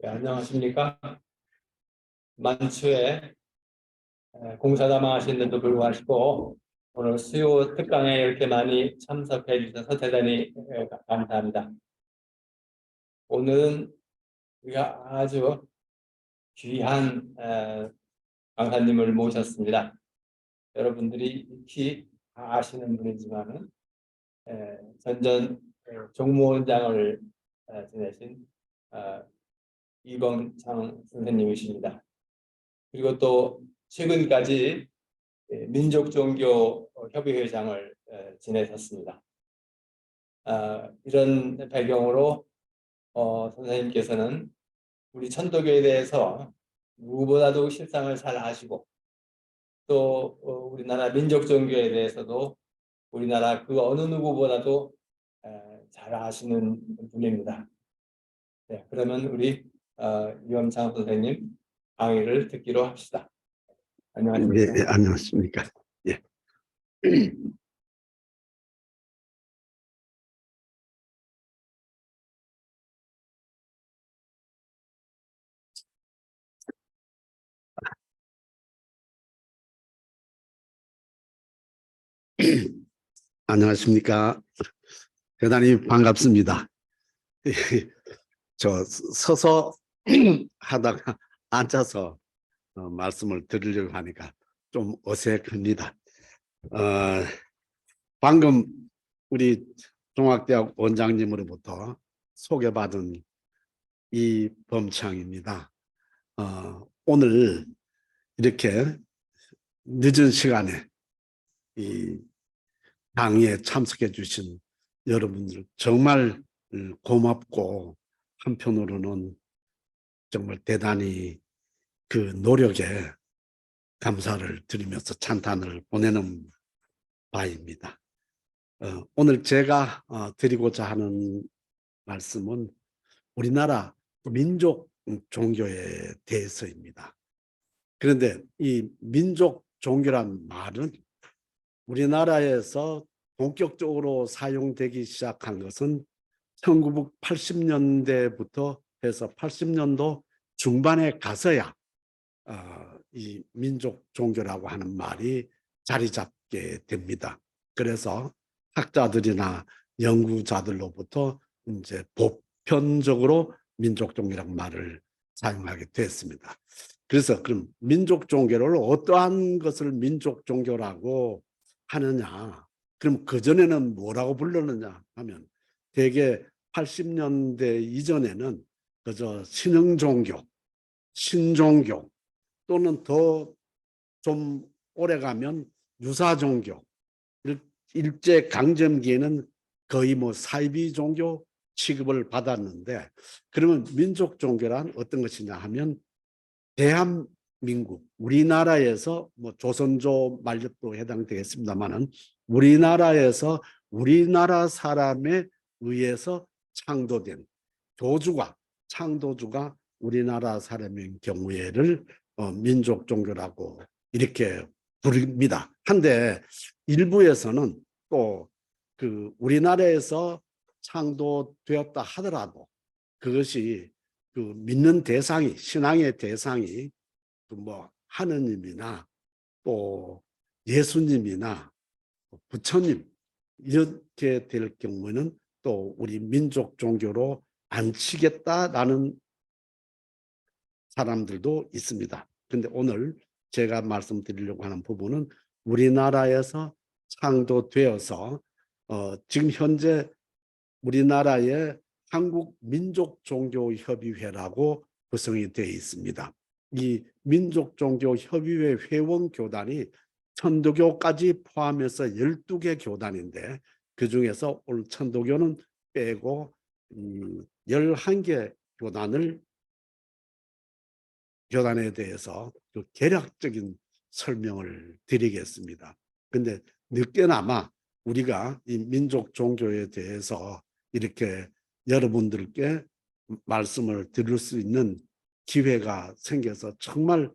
네, 안녕하십니까? 만추에 공사담당하시는데도 불구하고 오늘 수요 특강에 이렇게 많이 참석해 주셔서 대단히 감사합니다. 오늘은 우리가 아주 귀한 강사님을 모셨습니다. 여러분들이 익히 다 아시는 분이지만은 전전 종무원장을 지내신 이범창 선생님이십니다. 그리고 또 최근까지 민족종교협의회장을 지내셨습니다. 이런 배경으로 선생님께서는 우리 천도교에 대해서 누구보다도 실상을 잘 아시고 또 우리나라 민족종교에 대해서도 우리나라 그 어느 누구보다도 잘 아시는 분입니다. 네, 그러면 우리 이범창 선생님 강의를 듣기로 합시다. 안녕하십니까? 네, 안녕하십니까? 예. 안녕하십니까? 대단히 반갑습니다. 저 서서 하다가 앉아서 말씀을 드리려고 하니까 좀 어색합니다. 방금 우리 종합대학 원장님으로부터 소개받은 이범창입니다. 오늘 이렇게 늦은 시간에 이 강의에 참석해 주신 여러분들 정말 고맙고 한편으로는 정말 대단히 그 노력에 감사를 드리면서 찬탄을 보내는 바입니다. 오늘 제가 드리고자 하는 말씀은 우리나라 민족 종교에 대해서입니다. 그런데 이 민족 종교란 말은 우리나라에서 본격적으로 사용되기 시작한 것은 1980년대부터 해서 80년도 중반에 가서야 이 민족 종교라고 하는 말이 자리 잡게 됩니다. 그래서 학자들이나 연구자들로부터 이제 보편적으로 민족 종교라는 말을 사용하게 됐습니다. 그래서 그럼 민족 종교를 어떠한 것을 민족 종교라고 하느냐? 그럼 그전에는 뭐라고 불렀느냐 하면 대개 80년대 이전에는 그저 신흥종교, 신종교 또는 더 좀 오래가면 유사종교, 일제강점기에는 거의 뭐 사이비 종교 취급을 받았는데, 그러면 민족 종교란 어떤 것이냐 하면 대한민국, 우리나라에서 뭐 조선조 말년도 해당되겠습니다만은 우리나라에서 우리나라 사람에 의해서 창도된 교주가, 창도주가 우리나라 사람인 경우에를 민족 종교라고 이렇게 부릅니다. 한데 일부에서는 또 그 우리나라에서 창도되었다 하더라도 그것이 그 믿는 대상이, 신앙의 대상이 그 뭐 하느님이나 또 예수님이나 부처님 이렇게 될 경우에는 또 우리 민족 종교로 안 치겠다라는 사람들도 있습니다. 그런데 오늘 제가 말씀드리려고 하는 부분은 우리나라에서 창도되어서 지금 현재 우리나라의 한국민족종교협의회라고 구성이 되어 있습니다. 이 민족종교협의회 회원교단이 천도교까지 포함해서 12개 교단인데 그중에서 오늘 천도교는 빼고 11개 교단에 대해서 그 개략적인 설명을 드리겠습니다. 근데 늦게나마 우리가 이 민족 종교에 대해서 이렇게 여러분들께 말씀을 드릴 수 있는 기회가 생겨서 정말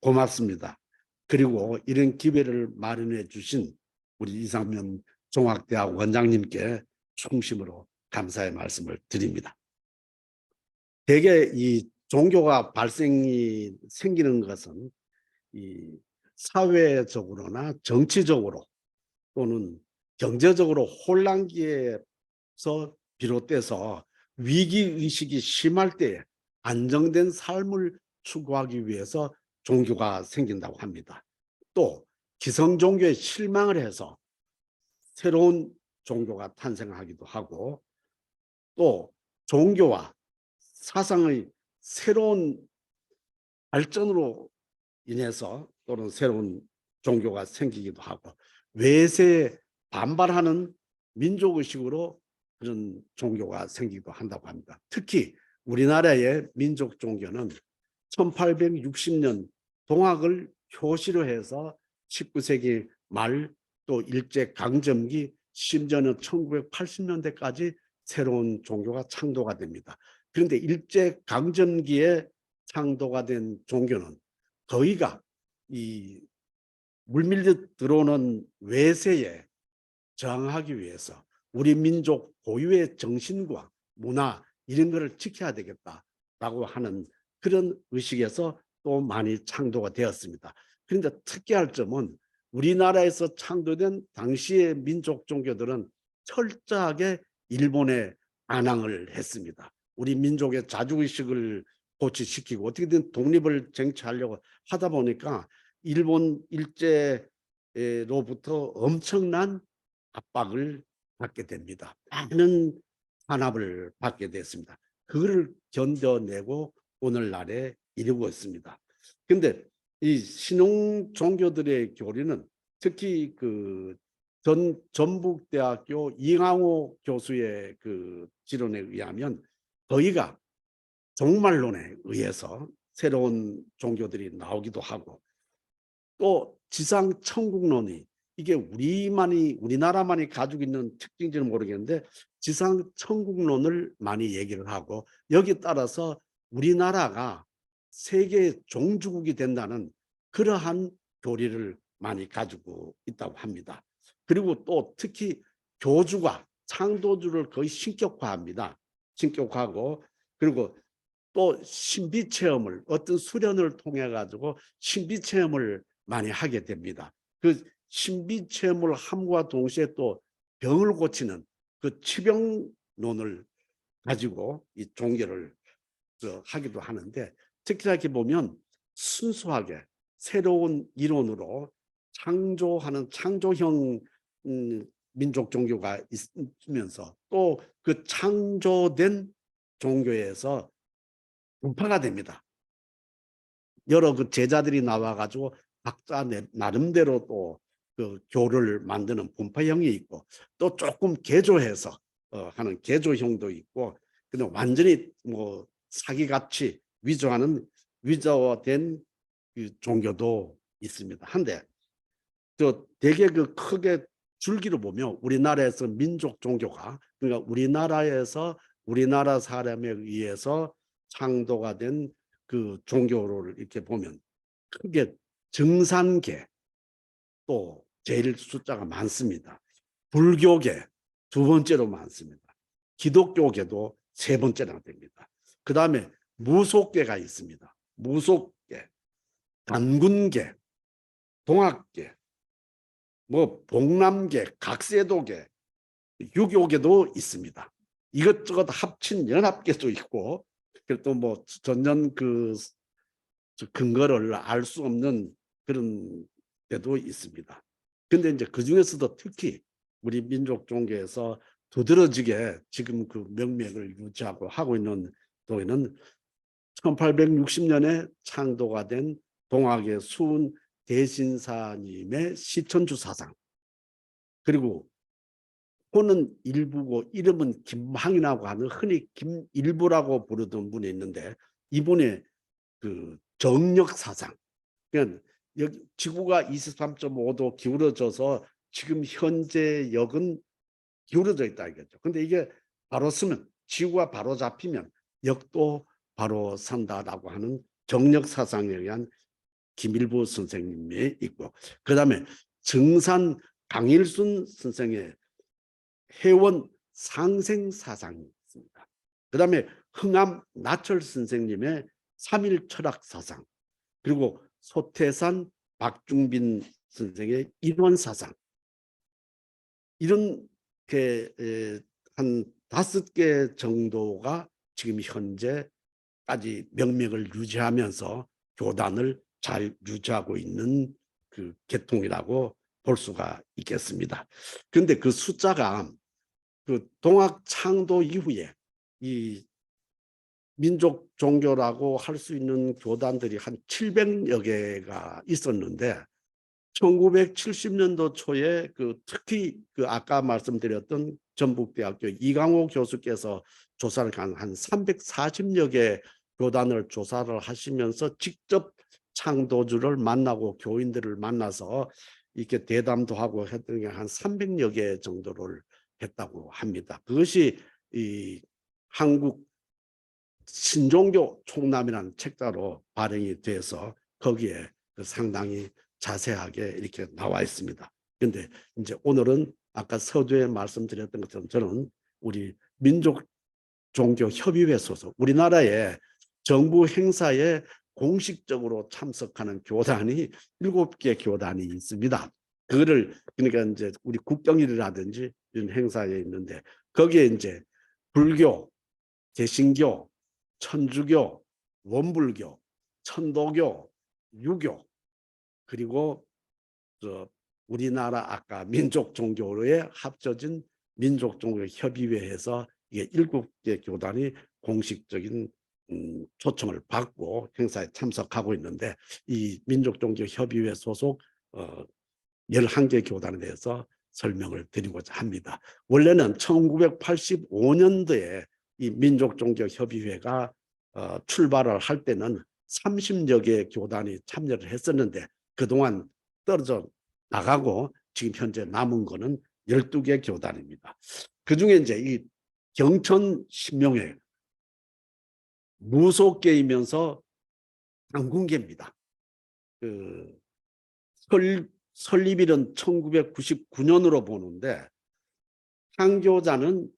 고맙습니다. 그리고 이런 기회를 마련해 주신 우리 이상면 종합대학 원장님께 충심으로 감사의 말씀을 드립니다. 대개 이 종교가 생기는 것은 이 사회적으로나 정치적으로 또는 경제적으로 혼란기에서 비롯돼서 위기 의식이 심할 때에 안정된 삶을 추구하기 위해서 종교가 생긴다고 합니다. 또 기성 종교에 실망을 해서 새로운 종교가 탄생하기도 하고, 또 종교와 사상의 새로운 발전으로 인해서 또는 새로운 종교가 생기기도 하고, 외세에 반발하는 민족의식으로 그런 종교가 생기기도 한다고 합니다. 특히 우리나라의 민족 종교는 1860년 동학을 표시로 해서 19세기 말 또 일제강점기 심지어는 1980년대까지 새로운 종교가 창도가 됩니다. 그런데 일제강점기에 창도가 된 종교는 거의가 이 물밀려 들어오는 외세에 저항하기 위해서 우리 민족 고유의 정신과 문화 이런 것을 지켜야 되겠다라고 하는 그런 의식에서 또 많이 창도가 되었습니다. 그런데 특이할 점은 우리나라에서 창도된 당시의 민족 종교들은 철저하게 일본에 안항을 했습니다. 우리 민족의 자주의식을 고취시키고 어떻게든 독립을 쟁취하려고 하다 보니까 일본 일제로부터 엄청난 압박을 받게 됩니다. 많은 탄압을 받게 됐습니다. 그거를 견뎌내고 오늘날에 이르고 있습니다. 그런데 이 신흥 종교들의 교리는 특히 그 전북대학교 이강호 교수의 그 지론에 의하면 거의가 종말론에 의해서 새로운 종교들이 나오기도 하고, 또 지상 천국론이 이게 우리나라만이 가지고 있는 특징인지는 모르겠는데 지상 천국론을 많이 얘기를 하고, 여기 따라서 우리나라가 세계 종주국이 된다는 그러한 교리를 많이 가지고 있다고 합니다. 그리고 또 특히 교주가 창조주를 거의 신격화합니다. 신격화하고, 그리고 또 신비 체험을 어떤 수련을 통해 가지고 신비 체험을 많이 하게 됩니다. 그 신비 체험을 함과 동시에 또 병을 고치는 그 치병론을 가지고 이 종교를 하기도 하는데, 특히 이렇게 보면 순수하게 새로운 이론으로 창조하는 창조형 민족 종교가 있으면서 또 그 창조된 종교에서 분파가 됩니다. 여러 그 제자들이 나와가지고 각자 나름대로 또 그 교를 만드는 분파형이 있고, 또 조금 개조해서 하는 개조형도 있고, 근데 완전히 뭐 사기같이 위조된 그 종교도 있습니다. 한데 되게 그 크게 줄기로 보면 우리나라에서 민족 종교가, 그러니까 우리나라에서 우리나라 사람에 의해서 창도가 된 그 종교를 이렇게 보면 크게 정산계 또 제일 숫자가 많습니다. 불교계 두 번째로 많습니다. 기독교계도 세 번째나 됩니다. 그 다음에 무속계가 있습니다. 무속계, 단군계, 동학계, 뭐 복람계, 각세도계, 유교계도 있습니다. 이것저것 합친 연합계도 있고, 또 뭐 전혀 그 근거를 알 수 없는 그런 데도 있습니다. 근데 이제 그 중에서도 특히 우리 민족 종교에서 두드러지게 지금 그 명맥을 유지하고 하고 있는 교회는 1860년에 창도가 된 동학의 수은 대신사님의 시천주 사상, 그리고 호는 일부고 이름은 김항이라고 하는 흔히 김일부라고 부르던 분이 있는데, 이분의 그 정력 사상, 그러니까 여기 지구가 23.5도 기울어져서 지금 현재 역은 기울어져 있다 이거죠. 근데 이게 바로 서면, 지구가 바로 잡히면 역도 바로 산다라고 하는 정력 사상에 의한 김일부 선생님이 있고, 그 다음에 정산 강일순 선생의 회원 상생 사상이 있습니다. 그다음에 흥암 나철 선생님의 3.1 철학 사상, 그리고 소태산 박중빈 선생의 인원 사상, 이런 한 5개 정도가 지금 현재까지 명맥을 유지하면서 교단을 잘 유지하고 있는 그 계통이라고 볼 수가 있겠습니다. 그런데 그 숫자가 그 동학 창도 이후에 이 민족 종교라고 할 수 있는 교단들이 한 700여 개가 있었는데 1970년도 초에 그 특히 그 아까 말씀드렸던 전북대학교 이강호 교수께서 조사를 한 340여 개 교단을 조사를 하시면서 직접 창도주를 만나고 교인들을 만나서 이렇게 대담도 하고 했던 게 한 300여 개 정도를 했다고 합니다. 그것이 이 한국 신종교 총남이라는 책자로 발행이 돼서 거기에 상당히 자세하게 이렇게 나와 있습니다. 그런데 이제 오늘은 아까 서두에 말씀드렸던 것처럼 저는 우리 민족종교협의회 소속, 우리나라의 정부 행사에 공식적으로 참석하는 교단이 7개 교단이 있습니다. 그거를 그러니까 이제 우리 국경일이라든지 이런 행사에 있는데 거기에 이제 불교, 개신교, 천주교, 원불교, 천도교, 유교, 그리고 우리나라 아까 민족종교에 합쳐진 민족종교협의회에서 이게 7개 교단이 공식적인 초청을 받고 행사에 참석하고 있는데 이 민족종교협의회 소속 11개 교단에 대해서 설명을 드리고자 합니다. 원래는 1985년도에 이 민족종교협의회가 출발을 할 때는 30여 개의 교단이 참여를 했었는데 그동안 떨어져 나가고 지금 현재 남은 거는 12개 교단입니다. 그중에 이제 이 경천 신명회 무속계이면서 당군계입니다. 그 설립일은 1999년으로 보는데 창교자는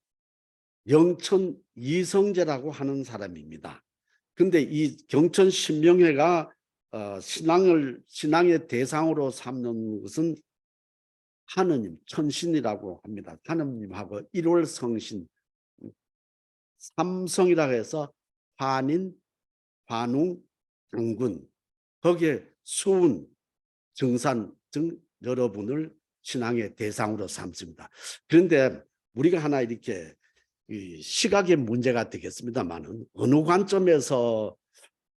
영천 이성재라고 하는 사람입니다. 근데 이 경천 신명회가 신앙의 대상으로 삼는 것은 하느님, 천신이라고 합니다. 하느님하고 1월 성신, 삼성이라고 해서 환인, 환웅, 장군, 거기에 수운, 정산 등 여러분을 신앙의 대상으로 삼습니다. 그런데 우리가 하나 이렇게 시각의 문제가 되겠습니다만은 어느 관점에서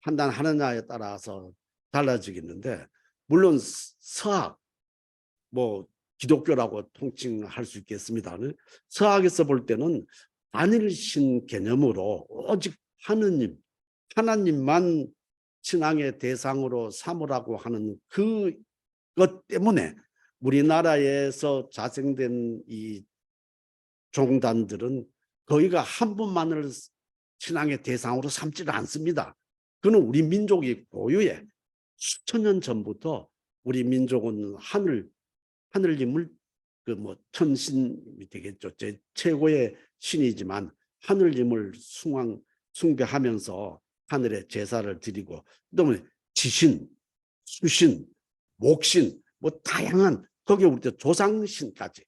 판단하느냐에 따라서 달라지겠는데 물론 서학, 뭐 기독교라고 통칭할 수 있겠습니다는 서학에서 볼 때는 단일신 개념으로 오직 하나님만 신앙의 대상으로 삼으라고 하는 그것 때문에 우리나라에서 자생된 이 종단들은 거기가 한 분만을 신앙의 대상으로 삼지를 않습니다. 그는 우리 민족이 고유해 수천 년 전부터 우리 민족은 하늘님을 그 뭐 천신이 되겠죠. 제 최고의 신이지만 하늘님을 숭배하면서 하늘에 제사를 드리고 그다음에 지신, 수신, 목신 뭐 다양한 거기에 우리 조상신까지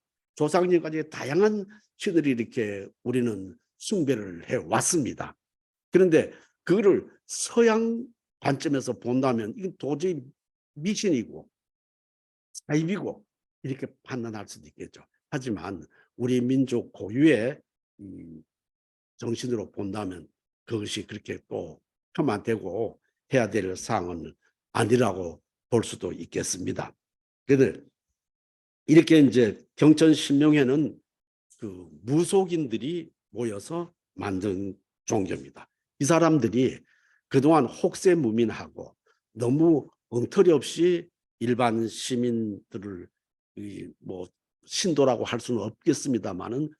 다양한 신들이 이렇게 우리는 숭배를 해 왔습니다. 그런데 그거를 서양 관점에서 본다면 이건 도저히 미신이고 사입이고 이렇게 판단할 수도 있겠죠. 하지만 우리 민족 고유의 정신으로 본다면 그것이 그렇게 또 폄하되고 해야 될 사항은 아니라고 볼 수도 있겠습니다. 그런데 이렇게 이제 경천 신명회는 그 무속인들이 모여서 만든 종교입니다. 이 사람들이 그동안 혹세무민하고 너무 엉터리 없이 일반 시민들을 뭐 신도라고 할 수는 없겠습니다만은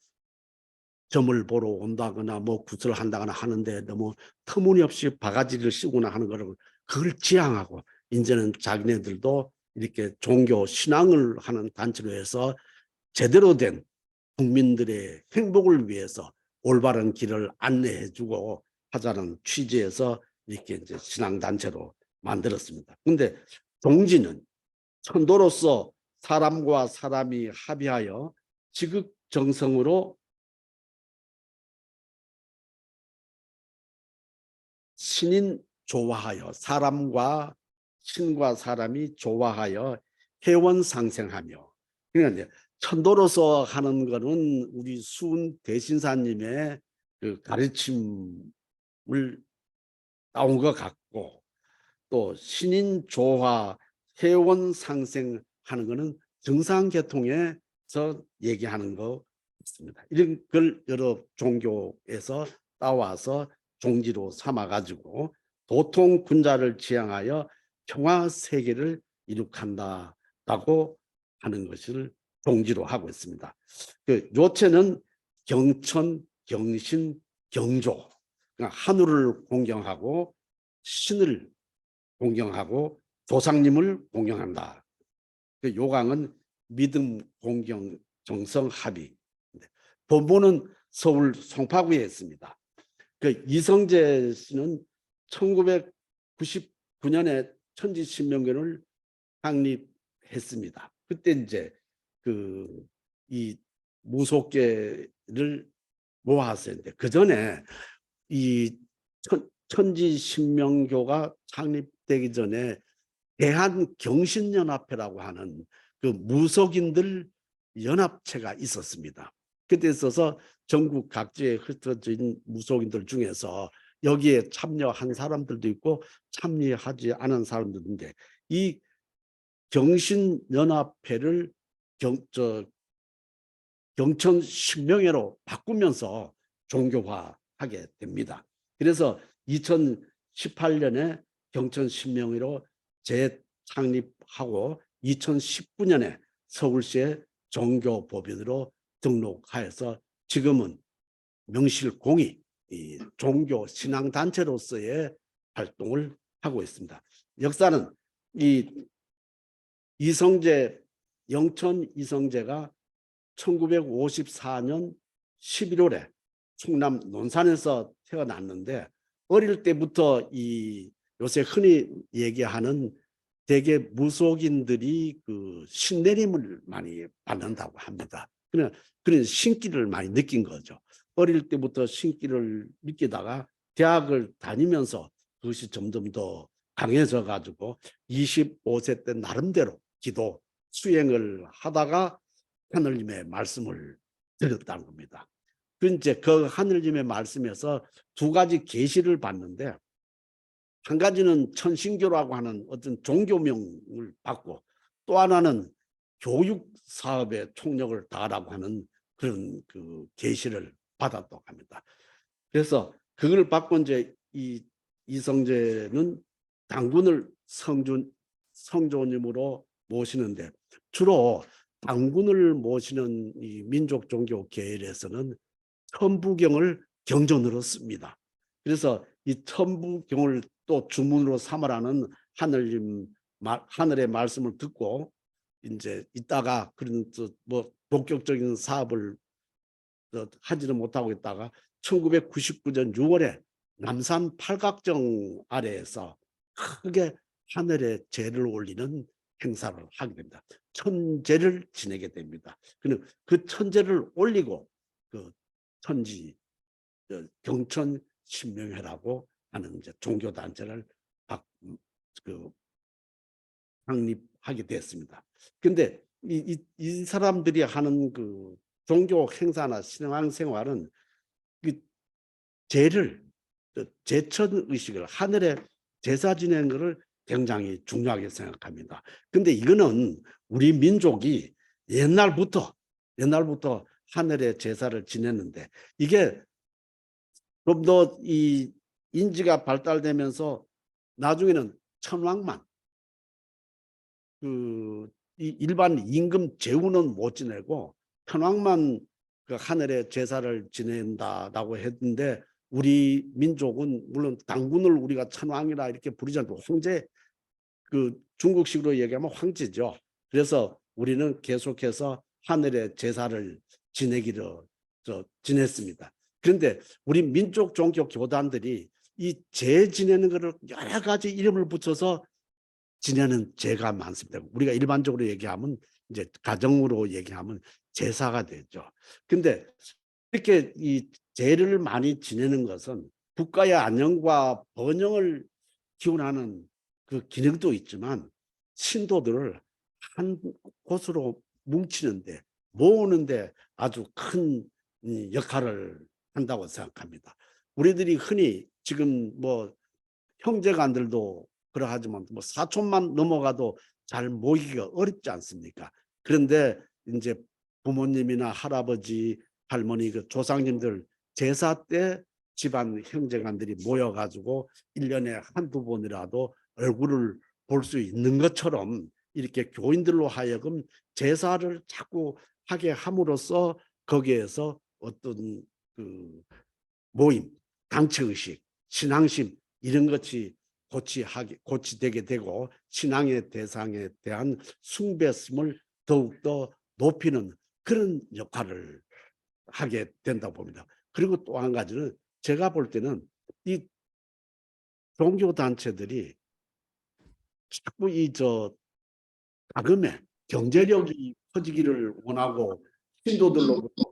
점을 보러 온다거나 뭐 구슬을 한다거나 하는데 너무 터무니없이 바가지를 씌우거나 하는 거를 그걸 지향하고 이제는 자기네들도 이렇게 종교 신앙을 하는 단체로 해서 제대로 된 국민들의 행복을 위해서 올바른 길을 안내해주고 하자는 취지에서 이렇게 이제 신앙단체로 만들었습니다. 근데 종지는 천도로서 사람과 사람이 합의하여 지극정성으로 신인 조화하여 사람과 신과 사람이 조화하여 회원상생하며, 그러니까 이제 천도로서 하는 거는 우리 수은 대신사님의 그 가르침을 따온 것 같고, 또 신인 조화 회원 상생하는 거는 정상계통에서 얘기하는 거 있습니다. 이런 걸 여러 종교에서 따와서 종지로 삼아 가지고 도통 군자를 지향하여 평화 세계를 이룩한다라고 하는 것을 종지로 하고 있습니다. 그 요체는 경천, 경신, 경조, 그러니까 하늘을 공경하고 신을 공경하고 조상님을 공경한다. 그 요강은 믿음, 공경, 정성, 합의. 본부는 서울 송파구에 있습니다. 그 이성재 씨는 1999년에 천지신명교를 창립했습니다. 그때 이제 그 이 무속계를 모았었는데, 그 전에 이 천지신명교가 창립되기 전에 대한경신연합회라고 하는 그 무속인들 연합체가 있었습니다. 그때 있어서 전국 각지에 흩어진 무속인들 중에서 여기에 참여한 사람들도 있고 참여하지 않은 사람들도 있는데, 이 경신연합회를 경천신명회로 바꾸면서 종교화하게 됩니다. 그래서 2018년에 경천신명회로 재창립하고 2019년에 서울시의 종교법인으로 등록하여서 지금은 명실공히 이 종교 신앙단체로서의 활동을 하고 있습니다. 역사는 이 이성재, 영천 이성재가 1954년 11월에 충남 논산에서 태어났는데, 어릴 때부터 이 요새 흔히 얘기하는 대개 무속인들이 그 신내림을 많이 받는다고 합니다. 그런 신기를 많이 느낀 거죠. 어릴 때부터 신기를 느끼다가 대학을 다니면서 그것이 점점 더 강해져 가지고 25세 때 나름대로 기도 수행을 하다가 하느님의 말씀을 들었다는 겁니다. 이제 그 하느님의 말씀에서 두 가지 계시를 받는데, 한 가지는 천신교라고 하는 어떤 종교명을 받고, 또 하나는 교육 사업에 총력을 다하라고 하는 그런 그 계시를 받았다고 합니다. 그래서 그걸 받고 이제 이 이성재는 당군을 성조님으로 모시는데, 주로 당군을 모시는 이 민족 종교 계열에서는 천부경을 경전으로 씁니다. 그래서 이 천부경을 또 주문으로 삼으라는 하늘의 말씀을 듣고 이제 있다가 그런 뭐 본격적인 사업을 하지는 못하고 있다가 1999년 6월에 남산 팔각정 아래에서 크게 하늘에 제를 올리는 행사를 하게 됩니다. 천제를 지내게 됩니다. 그 천제를 올리고 그 천지 경천 신명회라고 하는 이제 종교 단체를 창립하게 됐습니다. 근데 이 사람들이 하는 그 종교 행사나 신앙생활은 그 제천 의식을, 하늘에 제사 지내는 것을 굉장히 중요하게 생각합니다. 근데 이거는 우리 민족이 옛날부터 하늘에 제사를 지냈는데, 이게 좀 더 이 인지가 발달되면서 나중에는 천왕만, 이 일반 임금 제후는 못 지내고 천왕만 그 하늘에 제사를 지낸다라고 했는데, 우리 민족은 물론 당군을 우리가 천왕이라 이렇게 부르지 않고 황제, 그 중국식으로 얘기하면 황제죠. 그래서 우리는 계속해서 하늘에 제사를 지냈습니다. 그런데 우리 민족 종교 교단들이 이 제 지내는 것을 여러 가지 이름을 붙여서 지내는 제가 많습니다. 우리가 일반적으로 얘기하면 이제 가정으로 얘기하면 제사가 되죠. 근데 이렇게 이 제를 많이 지내는 것은 국가의 안녕과 번영을 기원하는 그 기능도 있지만 신도들을 한 곳으로 뭉치는데 모으는데 아주 큰 역할을 한다고 생각합니다. 우리들이 흔히 지금 뭐 형제간들도 그러하지만 뭐 사촌만 넘어가도 잘 모이기가 어렵지 않습니까? 그런데 이제 부모님이나 할아버지, 할머니, 그 조상님들 제사 때 집안 형제간들이 모여가지고 1년에 한두 번이라도 얼굴을 볼 수 있는 것처럼 이렇게 교인들로 하여금 제사를 자꾸 하게 함으로써 거기에서 어떤 그 모임, 단체의식, 신앙심 이런 것이 고치되게 되고 신앙의 대상에 대한 숭배심을 더욱더 높이는 그런 역할을 하게 된다고 봅니다. 그리고 또 한 가지는 제가 볼 때는 이 종교단체들이 자꾸 자금에 경제력이 커지기를 원하고 신도들로부터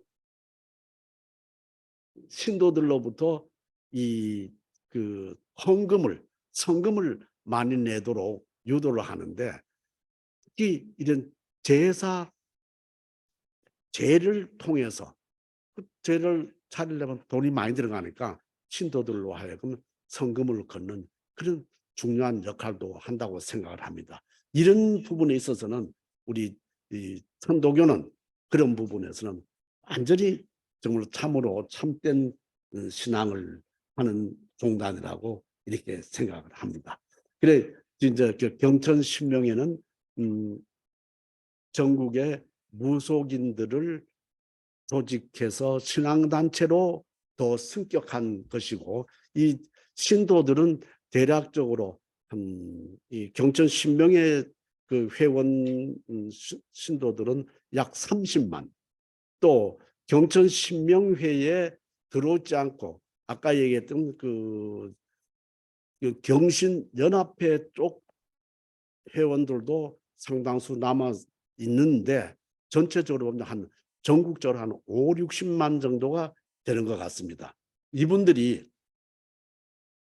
신도들로부터 이 그 성금을 많이 내도록 유도를 하는데 특히 이런 제를 통해서 그 제를 차리려면 돈이 많이 들어가니까 신도들로 하여금 성금을 걷는 그런 중요한 역할도 한다고 생각을 합니다. 이런 부분에 있어서는 우리 이 천도교는 그런 부분에서는 완전히 정말 참으로 참된 신앙을 하는 종단이라고 이렇게 생각을 합니다. 그래 이제 경천 신명에는 전국의 무속인들을 조직해서 신앙단체로 더 승격한 것이고 이 신도들은 대략적으로 이 경천 신명의 그 회원 신도들은 약 30만 또 경천 신명회에 들어오지 않고 아까 얘기했던 그 경신연합회 쪽 회원들도 상당수 남아 있는데 전체적으로 보면 전국적으로 한 5, 60만 정도가 되는 것 같습니다. 이분들이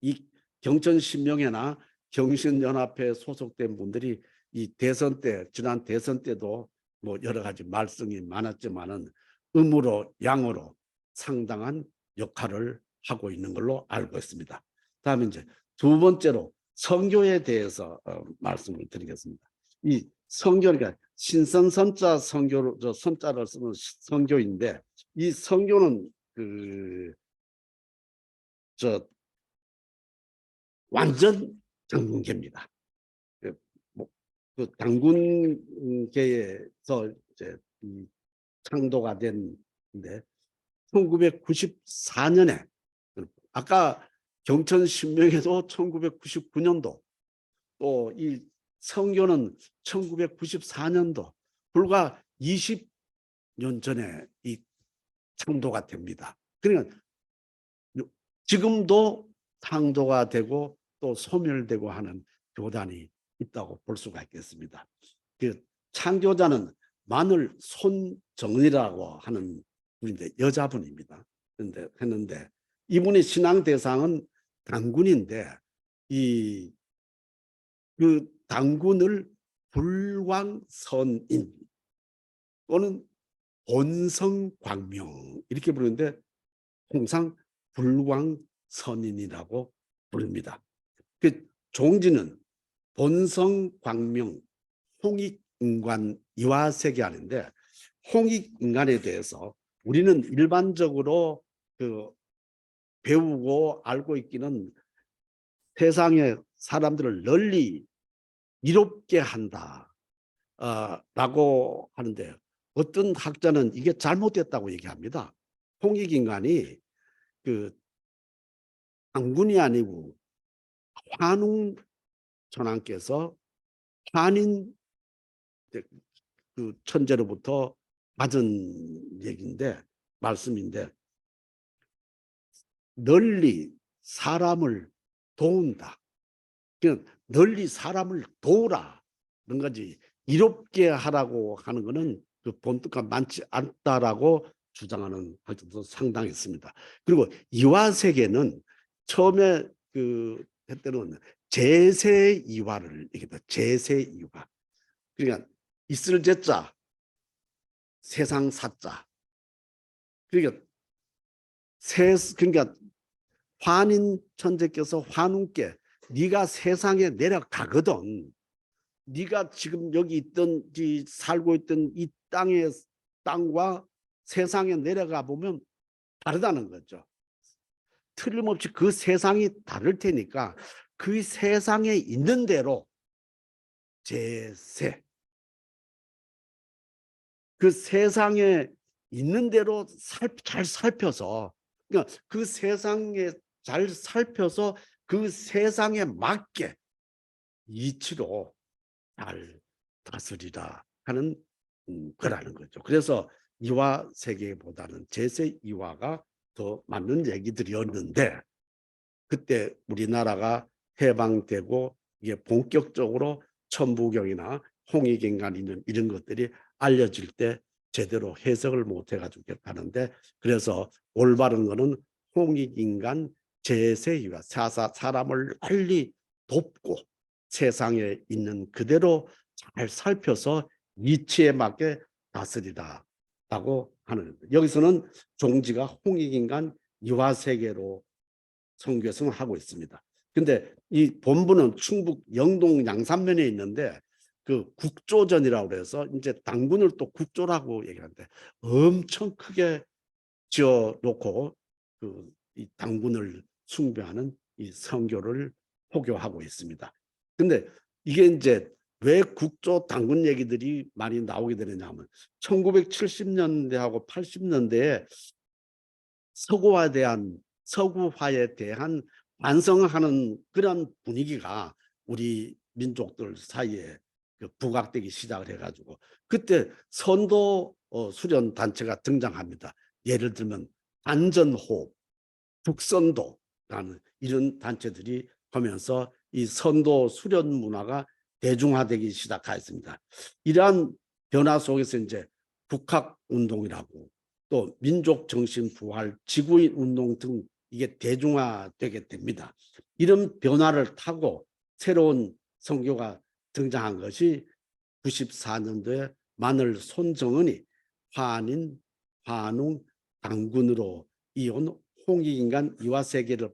이 경천신명회나 경신연합회에 소속된 분들이 이 대선 때 지난 대선 때도 뭐 여러 가지 말썽이 많았지만은 음으로 양으로 상당한 역할을 하고 있는 걸로 알고 있습니다. 다음에 이제 두 번째로 선교에 대해서 말씀을 드리겠습니다. 이 선교가 신선선자 선교로 선자를 쓰는 선교인데 이 선교는 완전 당군계입니다. 뭐, 그 당군계에서 이제 창도가 된데 1994년에 아까 경천신명에도 1999년도 또 이 선교는 1994년도 불과 20년 전에 이 창도가 됩니다. 그러니까 지금도 창도가 되고 또 소멸되고 하는 교단이 있다고 볼 수가 있겠습니다. 그 창조자는 마늘 손정은이라고 하는 분인데 여자분입니다. 그런데 했는데 이분의 신앙 대상은 당군인데 그 당군을 불광선인 또는 본성광명 이렇게 부르는데 통상 불광선인이라고 부릅니다. 그 종지는 본성광명 홍익인간 이화세계하는데 홍익인간에 대해서 우리는 일반적으로 그 배우고 알고 있기는 세상의 사람들을 널리 이롭게 한다 라고 하는데 어떤 학자는 이게 잘못됐다고 얘기합니다. 홍익인간이 그 당군이 아니고 환웅 전왕께서 환인 그 천재로부터 받은 얘기인데 말씀인데 널리 사람을 도운다. 그냥 널리 사람을 도우라. 그런 거지. 이롭게 하라고 하는 것은 그 본뜻과 많지 않다라고 주장하는 학자도 상당히 있습니다. 그리고 이화세계는 처음에 그 했때는 제세이화를 얘기합니다. 제세이화. 그러니까 있을 제자, 세상 사자. 그러니까 그러니까 환인 천재께서 환웅께 네가 세상에 내려가거든. 네가 지금 여기 있던 살고 있던 이 땅과 세상에 내려가 보면 다르다는 거죠. 틀림없이 그 세상이 다를 테니까 그 세상에 있는 대로 제세, 그 세상에 있는 대로 잘 살펴서, 그러니까 그 세상에 잘 살펴서 그 세상에 맞게 이치로 잘 다스리라 하는 거라는 거죠. 그래서 이화 세계보다는 제세 이화가 더 맞는 얘기들이었는데, 그때 우리나라가 해방되고 이게 본격적으로 천부경이나 홍익인간 이런 것들이 알려질 때 제대로 해석을 못 해가지고 하는데, 그래서 올바른 거는 홍익인간 제세이화, 사람을 빨리 돕고 세상에 있는 그대로 잘 살펴서 이치에 맞게 다스리라라고 하는, 여기서는 종지가 홍익인간 이화세계로 선교에서는 하고 있습니다. 근데 이 본부는 충북 영동 양산면에 있는데 그 국조전이라고 해서 이제 당군을 또 국조라고 얘기하는데 엄청 크게 지어 놓고 이 당군을 숭배하는 이 선교를 포교하고 있습니다. 근데 이게 이제 왜 국조 당군 얘기들이 많이 나오게 되느냐 하면 1970년대하고 80년대에 서구화에 대한 반성하는 그런 분위기가 우리 민족들 사이에 부각되기 시작을 해가지고 그때 선도 수련 단체가 등장합니다. 예를 들면 안전호흡, 북선도라는 이런 단체들이 하면서 이 선도 수련 문화가 대중화되기 시작했습니다. 이러한 변화 속에서 이제 북학운동이라고 또 민족정신 부활, 지구인 운동 등 이게 대중화되게 됩니다. 이런 변화를 타고 새로운 선교가 등장한 것이 94년도에 마늘 손정은이 환인, 환웅, 당군으로 이온 홍익인간 이화세계를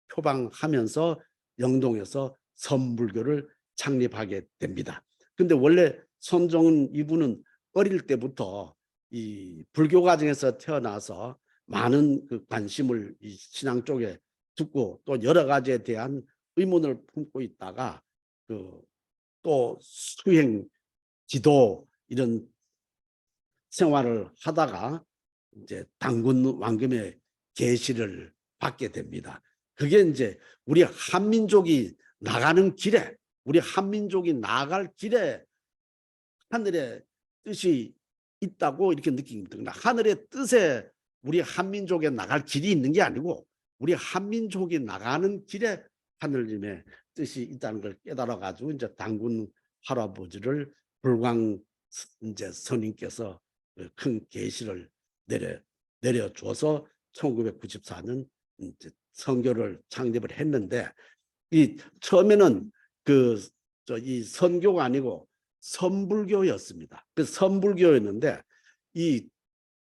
표방하면서 영동에서 선불교를 창립하게 됩니다. 근데 원래 손정은 이분은 어릴 때부터 이 불교 가정에서 태어나서 많은 그 관심을 이 신앙 쪽에 두고 또 여러 가지에 대한 의문을 품고 있다가 또 수행, 지도 이런 생활을 하다가 이제 당군 왕금의 계시를 받게 됩니다. 그게 이제 우리 한민족이 나가는 길에, 우리 한민족이 나아갈 길에 하늘의 뜻이 있다고 이렇게 느낍니다. 하늘의 뜻에 우리 한민족에 나갈 길이 있는 게 아니고 우리 한민족이 나가는 길에 하늘님의 뜻이 있다는 걸 깨달아 가지고 이제 당군 할아버지를 불광 이제 선임께서 큰 계시를 내려줘서 1994년 이제 선교를 창립을 했는데, 이 처음에는 이 선교가 아니고 선불교였습니다. 그 선불교였는데 이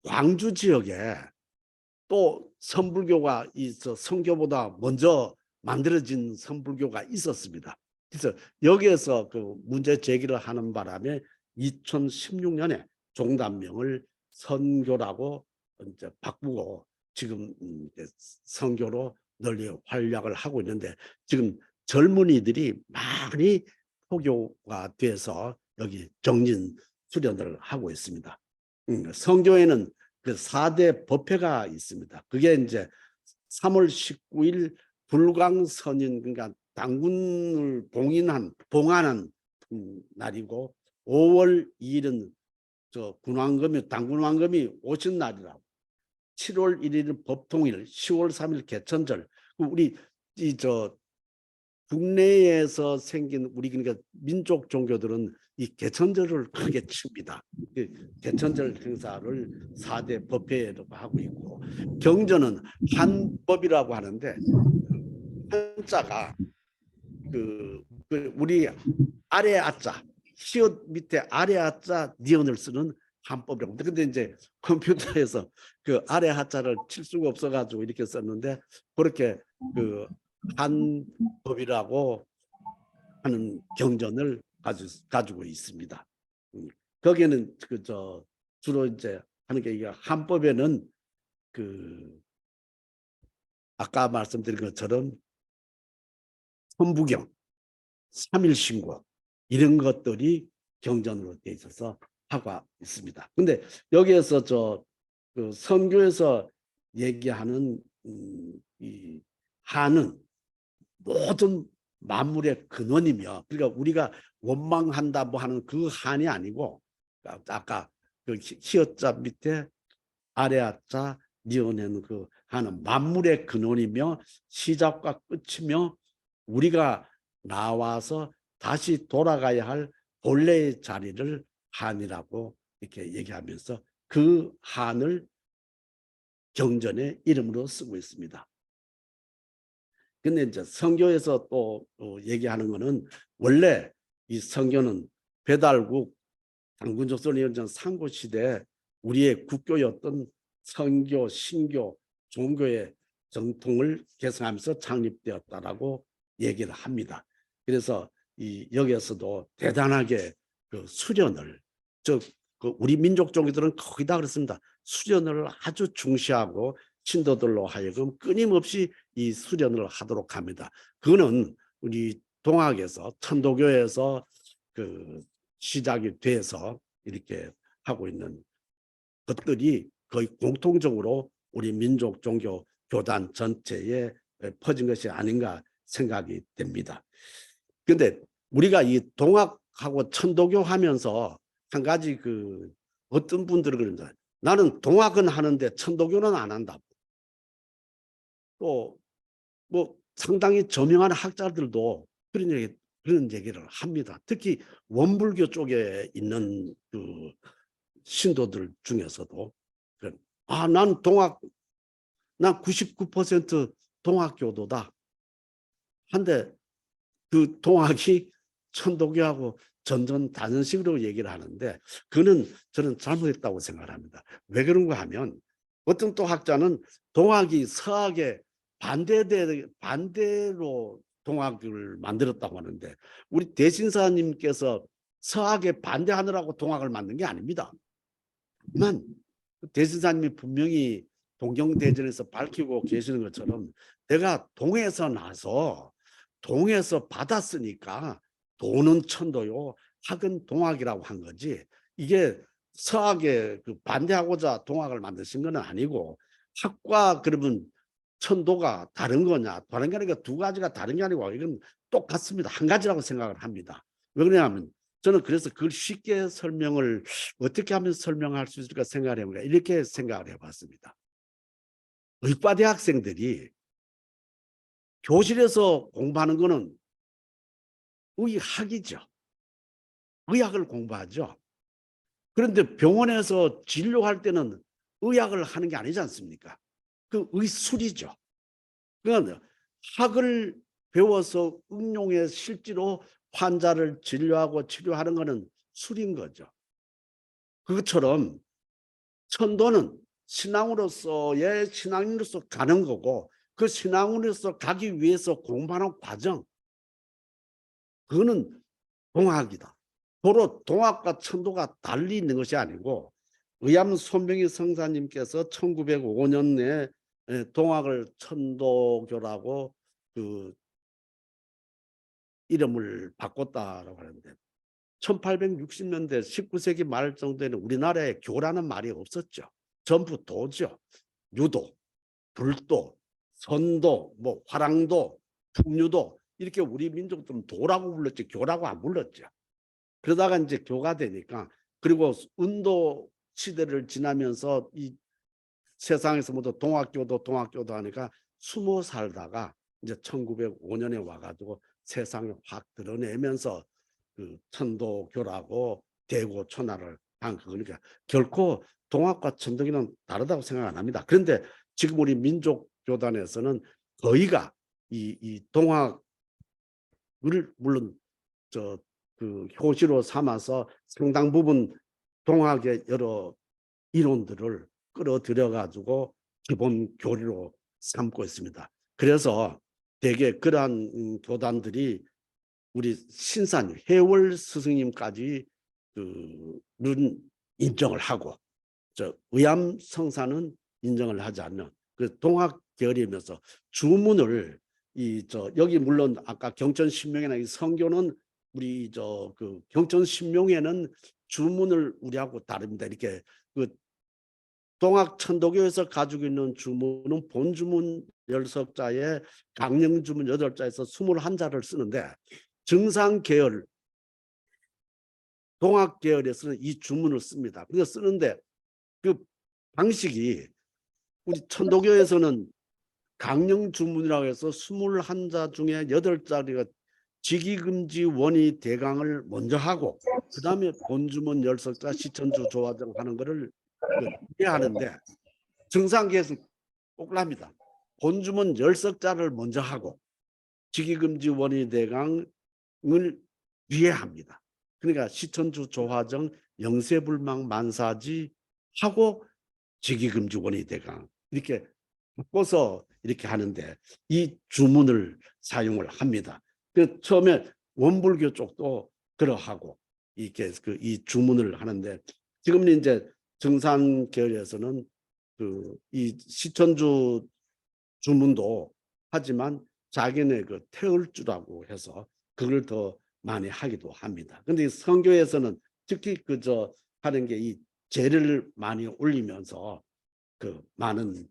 광주 지역에 또 선불교가 선교보다 먼저 만들어진 선불교가 있었습니다. 그래서 여기에서 그 문제 제기를 하는 바람에 2016년에 종단명을 선교라고 이제 바꾸고 지금 선교로 널리 활약을 하고 있는데, 지금 젊은이들이 많이 포교가 돼서 여기 정진 수련을 하고 있습니다. 선교에는 그 4대 법회가 있습니다. 그게 이제 3월 19일 불광선인, 그러니까 당군을 봉하는 날이고, 5월 2일은 당군 왕금이 오신 날이라고. 7월 1일은 법통일, 10월 3일 개천절. 우리 국내에서 생긴 우리 그러니까 민족 종교들은 이 개천절을 크게 칩니다. 개천절 행사를 4대 법회라고 하고 있고, 경전은 한법이라고 하는데 한자가 우리 아래 아자, 시옷 밑에 아래 아자 니은을 쓰는 한법이라고. 근데 이제 컴퓨터에서 그 아래 하자를 칠 수가 없어가지고 이렇게 썼는데, 그렇게 그 한법이라고 하는 경전을 가지고 있습니다. 거기에는 주로 이제 하는 게, 한법에는 아까 말씀드린 것처럼 천부경, 삼일신고 이런 것들이 경전으로 되어 있어서 하고 있습니다. 근데 여기에서 선교에서 얘기하는 이 한은 모든 만물의 근원이며, 그러니까 우리가 원망한다 뭐 하는 그 한이 아니고, 아까 그 히읗자 밑에 아래 하자 니은에는 그 한은 만물의 근원이며 시작과 끝이며 우리가 나와서 다시 돌아가야 할 본래의 자리를 한이라고 이렇게 얘기하면서 그 한을 경전의 이름으로 쓰고 있습니다. 근데 이제 성교에서 또 얘기하는 거는, 원래 이 성교는 배달국 당군조선위원전 상고시대 우리의 국교였던 성교, 신교, 종교의 정통을 계승하면서 창립되었다라고 얘기를 합니다. 그래서 여기에서도 대단하게 그 수련을, 우리 민족 종교들은 거의 다 그렇습니다. 수련을 아주 중시하고 신도들로 하여금 끊임없이 이 수련을 하도록 합니다. 그거는 우리 동학에서, 천도교에서 시작이 돼서 이렇게 하고 있는 것들이 거의 공통적으로 우리 민족 종교 교단 전체에 퍼진 것이 아닌가 생각이 됩니다. 그런데 우리가 이 동학하고 천도교 하면서 한 가지 어떤 분들은 그런다. 나는 동학은 하는데 천도교는 안 한다고. 또 뭐 상당히 저명한 학자들도 그런 얘기를 합니다. 특히 원불교 쪽에 있는 신도들 중에서도, 난 99% 동학교도다 한데, 그 동학이 천도교하고 전전다전식으로 얘기를 하는데, 그는 저는 잘못했다고 생각을 합니다. 왜 그런가 하면, 어떤 또 학자는 동학이 서학에 반대로 동학을 만들었다고 하는데, 우리 대신사님께서 서학에 반대하느라고 동학을 만든 게 아닙니다. 하지만 대신사님이 분명히 동경대전에서 밝히고 계시는 것처럼, 내가 동에서 나서 동에서 받았으니까 도는 천도요, 학은 동학이라고 한 거지, 이게 서학에 반대하고자 동학을 만드신 건 아니고, 학과 그러면 천도가 다른 거냐? 다른 게 아니라 두 가지가 다른 게 아니고 이건 똑같습니다. 한 가지라고 생각을 합니다. 왜 그러냐면, 저는 그래서 그걸 쉽게 설명을 어떻게 하면 설명할 수 있을까 생각을 해보니까 이렇게 생각을 해봤습니다. 의과대 학생들이 교실에서 공부하는 거는 의학이죠. 의학을 공부하죠. 그런데 병원에서 진료할 때는 의학을 하는 게 아니지 않습니까? 그 의술이죠. 그러니까 학을 배워서 응용해 실제로 환자를 진료하고 치료하는 것은 술인 거죠. 그것처럼 천도는 신앙으로서의 신앙인으로서 가는 거고, 그 신앙으로서 가기 위해서 공부하는 과정, 그거는 동학이다. 도로 동학과 천도가 달리 있는 것이 아니고, 의암 손병희 성사님께서 1905년에 동학을 천도교라고 이름을 바꿨다라고 하는데, 1860년대 19세기 말 정도에는 우리나라에 교라는 말이 없었죠. 전부 도죠. 유도, 불도, 선도, 뭐 화랑도, 풍류도, 이렇게 우리 민족들은 도라고 불렀지 교라고 안 불렀죠. 그러다가 이제 교가 되니까, 그리고 운도 시대를 지나면서 이 세상에서 모두 동학교도 하니까 숨어 살다가 이제 1905년에 와가지고 세상을 확 드러내면서 그 천도교라고 대고 천하를 한 그러니까 결코 동학과 천도교는 다르다고 생각 안 합니다. 그런데 지금 우리 민족교단에서는 거의가 이 동학을 물론 그 효시로 삼아서 상당 부분 동학의 여러 이론들을 끌어들여 가지고 기본 교리로 삼고 있습니다. 그래서 대개 그러한 교단들이 우리 신사님 해월 스승님까지 그는 인정을 하고 의암 성사는 인정을 하지 않는 그 동학 계열이면서 주문을 여기 물론 아까 경전신명이나 이 성교는 우리 그 경전신명에는 주문을 우리하고 다릅니다. 이렇게 그 동학 천도교에서 가지고 있는 주문은 본주문 10석자에 강령주문 8자에서 21자를 쓰는데 정상 계열 동학 계열에서는 이 주문을 씁니다. 그래서 쓰는데 그 방식이 우리 천도교에서는 강령 주문이라고 해서 21자 중에 8자리가 직위금지 원위 대강을 먼저 하고 그 다음에 본주문 10석자 시천주 조화정 하는 거를 이해하는데 정상계에서는 꼬꾸랍니다. 본주문 10석자를 먼저 하고 직위금지 원위 대강을 이해합니다. 그러니까 시천주 조화정 영세불망 만사지 하고 직위금지 원위 대강 이렇게 바꿔서 이렇게 하는데 이 주문을 사용을 합니다. 그 처음에 원불교 쪽도 그러하고 이렇게 이 주문을 하는데 지금은 이제 정산 계열에서는 이 시천주 주문도 하지만 자기네 그 태을주라고 해서 그걸 더 많이 하기도 합니다. 근데 성교에서는 특히 하는 게 이 제를 많이 올리면서 많은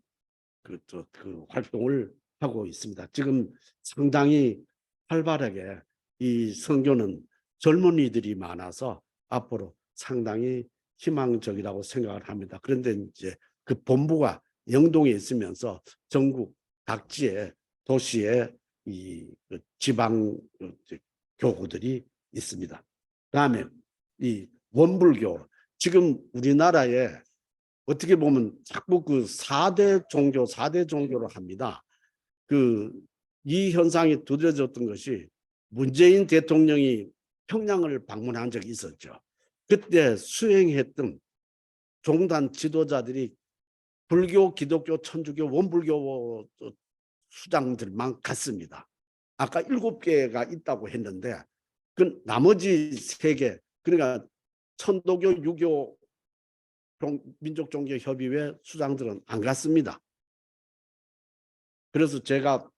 그 활동을 하고 있습니다. 지금 상당히 활발하게 이 선교는 젊은이들이 많아서 앞으로 상당히 희망적이라고 생각을 합니다. 그런데 이제 그 본부가 영동에 있으면서 전국 각지의 도시에 그 지방 교구들이 있습니다. 그다음에 이 원불교 지금 우리나라에 어떻게 보면 자꾸 그 4대 종교로 합니다. 이 현상이 두드러졌던 것이 문재인 대통령이 평양을 방문한 적이 있었죠. 그때 수행했던 종단 지도자들이 불교, 기독교, 천주교, 원불교 수장들만 갔습니다. 아까 7개가 있다고 했는데 그 나머지 3개 그러니까 천도교, 유교, 민족종교협의회 수장들은 안 갔습니다. 그래서 제가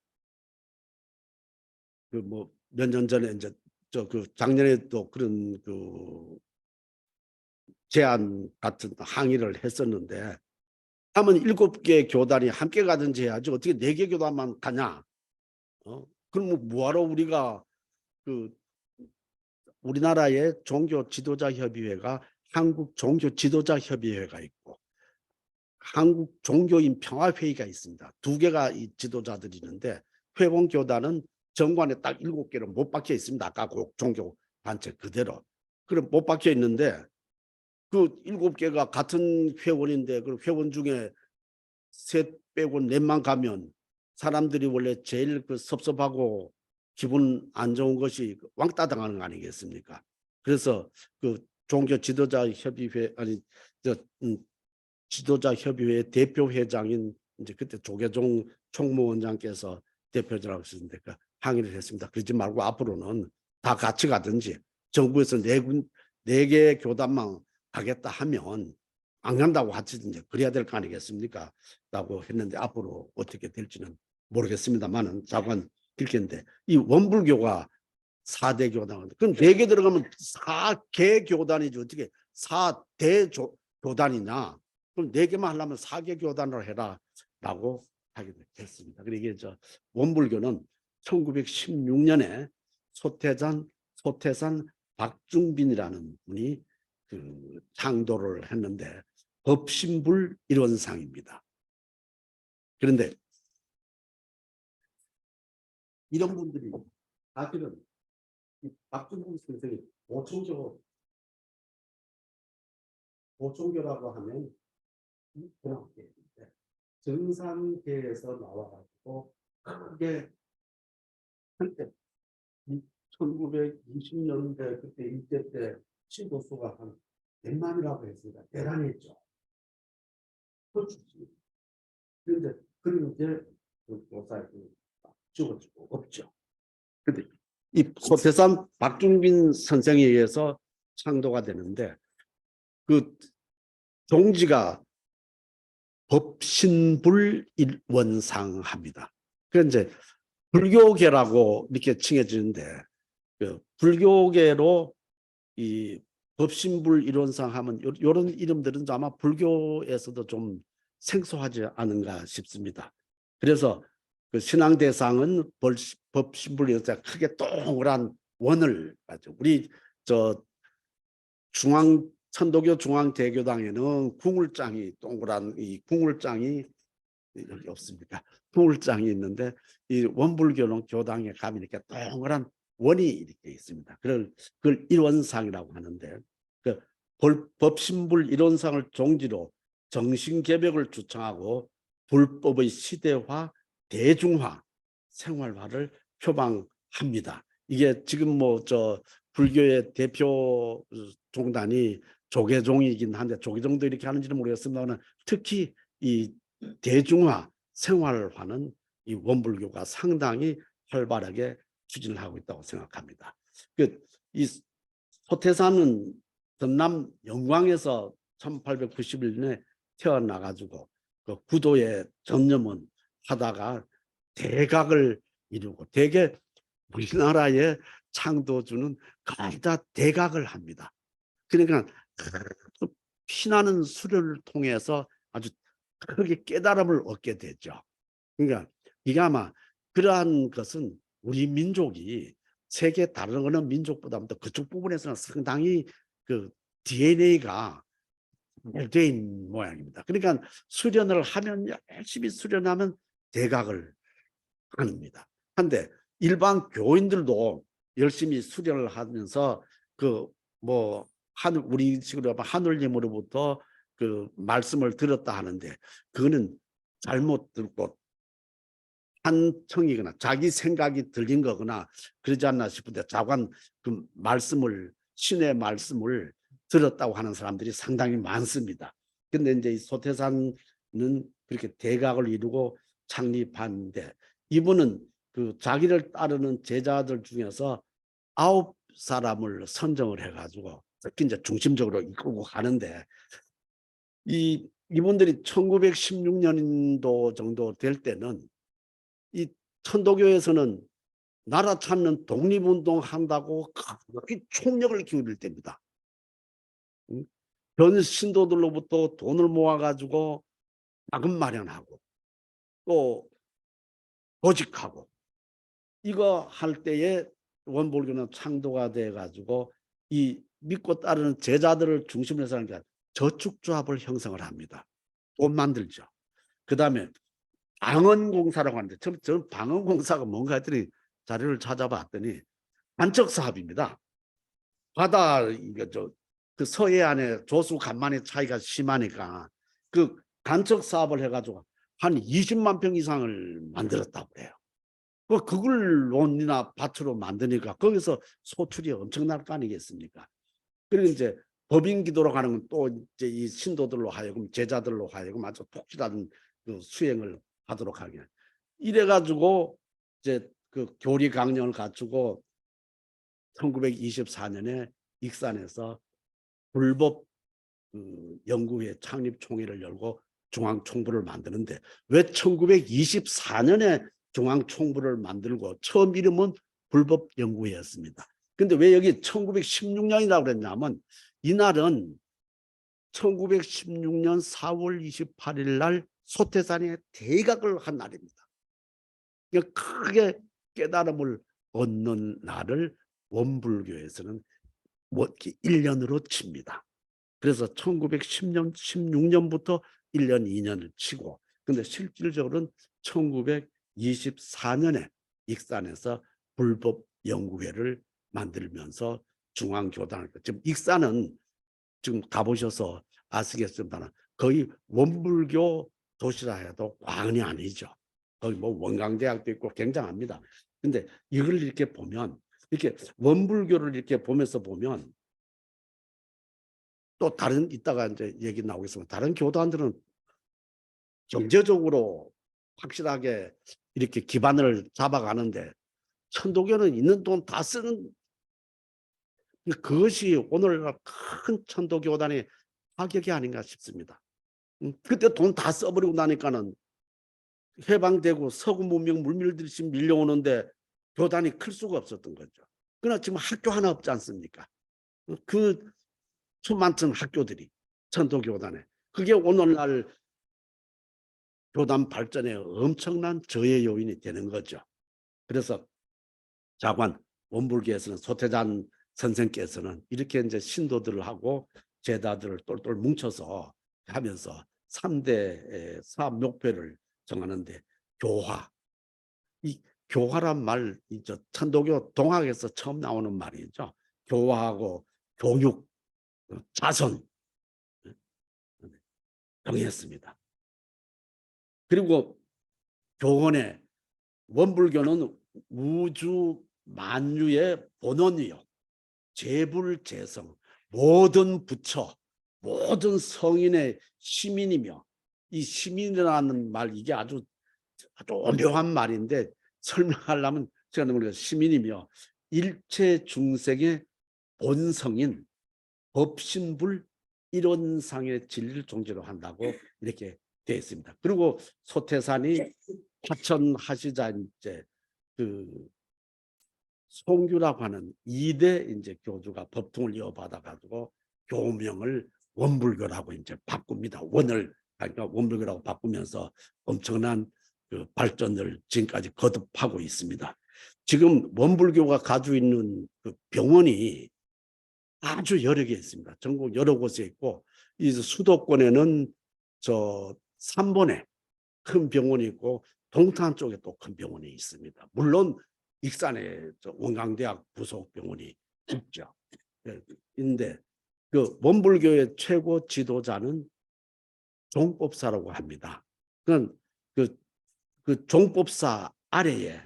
몇 년 전에 이제 작년에도 그런 제안 같은 항의를 했었는데 하면 7개 교단이 함께 가든지 해야지 어떻게 4개 교단만 가냐? 그럼 뭐하러 우리가 우리나라의 종교 지도자 협의회가 한국 종교 지도자 협의회가 있고 한국 종교인 평화회의가 있습니다. 2개가 이 지도자들이 있는데 회원교단은 정관에 딱 7개로 못 박혀 있습니다. 아까 그 종교 단체 그대로. 그럼 못 박혀 있는데 그 7개가 같은 회원인데 그 회원 중에 셋 빼고 넷만 가면 사람들이 원래 제일 섭섭하고 기분 안 좋은 것이 왕따 당하는 거 아니겠습니까? 그래서 종교 지도자 협의회 지도자 협의회 대표 회장인 이제 그때 조계종 총무원장께서 대표자라고 했는데 항의를 했습니다. 그러지 말고 앞으로는 다 같이 가든지 정부에서 4개 교단만 가겠다 하면 안 간다고 하든지 그래야 될 거 아니겠습니까? 라고 했는데 앞으로 어떻게 될지는 모르겠습니다만은 자관 들겠는데 이 원불교가 4대 교단 그럼 4개 들어가면 4개 교단이지 어떻게 4대 교단이냐? 그럼 4개만 하려면 4개 교단으로 해라 라고 하게 됐습니다. 그러니까 원불교는 1916년에 소태산 박중빈이라는 분이 창도를 했는데 법신불 일원상입니다. 그런데 이런 분들이 사실은 이 박준봉 선생이 보충교라고 하면 이 공학계인데 정상계에서 나와가지고 크게 한때 1920년대 그때 일제 때 신도수가 한 100만이라고 했습니다. 대단했죠. 그 출신. 그런데 그는 이제 그 교사에 죽어지고 없죠. 근데 이 소태산 박준빈 선생에 의해서 창도가 되는데 그 종지가 법신불일원상합니다. 그 이제 불교계라고 이렇게 칭해지는데 그 불교계로 이 법신불일원상 하면 이런 이름들은 아마 불교에서도 좀 생소하지 않은가 싶습니다. 그래서 그 신앙대상은 법신불일원상 크게 동그란 원을 가지고 우리 저 천도교 중앙대교당에는 궁울장이 동그란 이 궁울장이 여기 없습니까? 궁울장이 있는데 이 원불교는 교당에 가면 이렇게 동그란 원이 이렇게 있습니다. 그걸 일원상이라고 하는데 그 법신불 일원상을 종지로 정신개벽을 주창하고 불법의 시대화, 대중화, 생활화를 표방합니다. 이게 지금 뭐 저 불교의 대표 종단이 조계종이긴 한데 조계종도 이렇게 하는지는 모르겠습니다만 특히 이 대중화, 생활화는 이 원불교가 상당히 활발하게 추진을 하고 있다고 생각합니다. 이 소태산은 전남 영광에서 1891년에 태어나가지고 그 구도에 전념은 하다가 대각을 이루고 대개 우리나라의 창도주는 거의 다 대각을 합니다. 그러니까 피나는 수련을 통해서 아주 크게 깨달음을 얻게 되죠. 그러니까 이게 아마 그러한 것은 우리 민족이 세계 다른 어느 민족보다도 그쪽 부분에서는 상당히 그 DNA가 돼 있는 모양입니다. 그러니까 수련을 하면 열심히 수련하면 대각을 합니다. 한데 일반 교인들도 열심히 수련을 하면서 그 뭐 우리 식으로 하늘님으로부터 그 말씀을 들었다 하는데 그거는 잘못 듣고 한청이거나 자기 생각이 들린 거거나 그러지 않나 싶은데 자관 그 말씀을 신의 말씀을 들었다고 하는 사람들이 상당히 많습니다. 근데 이제 이 소태산은 그렇게 대각을 이루고 창립하는데 이분은 그 자기를 따르는 제자들 중에서 9사람을 선정을 해가지고 특히 이제 중심적으로 이끌고 가는데 이분들이 1916년도 정도 될 때는 이 천도교에서는 나라 찾는 독립운동 한다고 그렇게 총력을 기울일 때입니다. 전 신도들로부터 돈을 모아가지고 자금 마련하고 또 보직하고 이거 할 때에 원불교는 창도가 돼가지고 이 믿고 따르는 제자들을 중심으로 해서 하는 게 저축조합을 형성을 합니다. 돈 만들죠. 그 다음에 방언공사라고 하는데 저는 방언공사가 뭔가 했더니 자료를 찾아봤더니 간척사업입니다. 바다 그 서해안에 조수 간만의 차이가 심하니까 그 간척사업을 해가지고 한 20만 평 이상을 만들었다고 그래요. 그걸 논이나 밭으로 만드니까 거기서 소출이 엄청날 거 아니겠습니까? 그리고 이제 법인기도로 가는 건 또 이제 이 신도들로 하여금 제자들로 하여금 아주 독실한 그 수행을 하도록 하게. 이래가지고 이제 그 교리 강령을 갖추고 1924년에 익산에서 불법 연구회 창립 총회를 열고 중앙총부를 만드는데 왜 1924년에 중앙총부를 만들고 처음 이름은 불법연구회였습니다. 근데 왜 여기 1916년이라고 그랬냐면 이날은 1916년 4월 28일 날 소태산에 대각을 한 날입니다. 크게 깨달음을 얻는 날을 원불교에서는 뭐 1년으로 칩니다. 그래서 1916년부터 1년, 2년을 치고 근데 실질적으로는 1924년에 익산에서 불법 연구회를 만들면서 중앙교단을 지금 익산은 지금 가보셔서 아시겠습니다만 거의 원불교 도시라 해도 과언이 아니죠. 거기 뭐 원광대학도 있고 굉장합니다. 근데 이걸 이렇게 보면 이렇게 원불교를 이렇게 보면서 보면 또 다른 이따가 이제 얘기 나오겠지만 다른 교단들은 경제적으로 확실하게 이렇게 기반을 잡아가는데 천도교는 있는 돈 다 쓰는 그것이 오늘날 큰 천도교단의 파격이 아닌가 싶습니다. 그때 돈 다 써버리고 나니까는 해방되고 서구 문명 물밀듯이 밀려오는데 교단이 클 수가 없었던 거죠. 그러나 지금 학교 하나 없지 않습니까? 그 수많은 학교들이 천도교단에 그게 오늘날 교단 발전에 엄청난 저해 요인이 되는 거죠. 그래서 자관 원불교에서는 소태잔 선생께서는 이렇게 이제 신도들을 하고 제자들을 똘똘 뭉쳐서 하면서 3대 사업 목표를 정하는데 교화, 이 교화란 말 있죠. 천도교 동학에서 처음 나오는 말이죠. 교화하고 교육, 자선 정했습니다. 그리고 교원에 원불교는 우주 만유의 본원이요. 재불재성, 모든 부처, 모든 성인의 시민이며 이 시민이라는 말 이게 아주 오묘한 말인데 설명하려면 제가 너무 시민이며 일체 중생의 본성인 법신불 일원상의 진리를 존재로 한다고 이렇게 되어 있습니다. 그리고 소태산이 화천하시자 이제 그 송규라고 하는 2대 이제 교주가 법통을 이어받아 가지고 교명을 원불교라고 이제 바꿉니다. 원을 그러니까 원불교라고 바꾸면서 엄청난 그 발전을 지금까지 거듭하고 있습니다. 지금 원불교가 가지고 있는 그 병원이 아주 여러 개 있습니다. 전국 여러 곳에 있고 이 수도권에는 저 3번에 큰 병원이 있고 동탄 쪽에 또 큰 병원이 있습니다. 물론 익산에 원광대학 부속 병원이 있죠. 근데 그 원불교의 최고 지도자는 종법사라고 합니다. 그 종법사 아래에